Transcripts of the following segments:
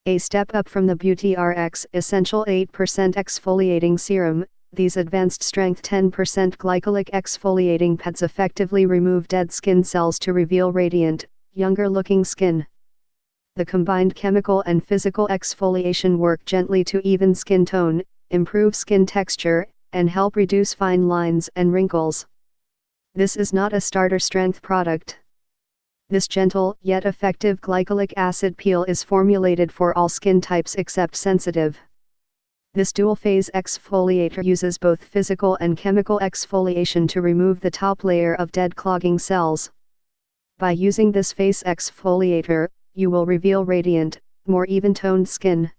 A step up from the BeautyRx Essential 8% Exfoliating Serum, these advanced strength 10% glycolic exfoliating pads effectively remove dead skin cells to reveal radiant, younger looking skin. The combined chemical and physical exfoliation work gently to even skin tone, improve skin texture, and help reduce fine lines and wrinkles. This is not a starter strength product. This gentle yet effective glycolic acid peel is formulated for all skin types except sensitive. This dual-phase exfoliator uses both physical and chemical exfoliation to remove the top layer of dead clogging cells. By using this face exfoliator, you will reveal radiant, more even-toned skin.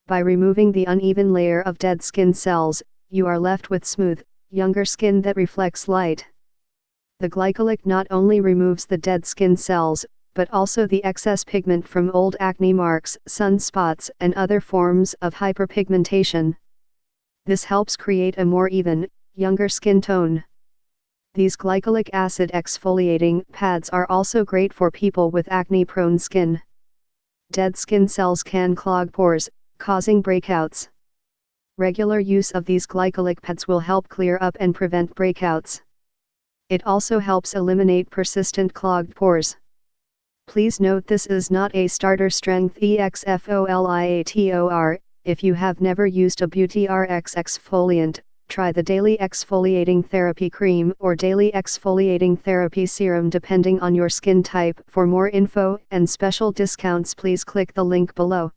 By removing the uneven layer of dead skin cells, you are left with smooth, younger skin that reflects light. The glycolic not only removes the dead skin cells, but also the excess pigment from old acne marks, sunspots, and other forms of hyperpigmentation. This helps create a more even, younger skin tone. These glycolic acid exfoliating pads are also great for people with acne-prone skin. Dead skin cells can clog pores, causing breakouts. Regular use of these glycolic pads will help clear up and prevent breakouts. It also helps eliminate persistent clogged pores. Please note this is not a starter strength EXFOLIATOR. If you have never used a BeautyRx exfoliant, try the Daily Exfoliating Therapy Cream or Daily Exfoliating Therapy Serum depending on your skin type. For more info and special discounts, please click the link below.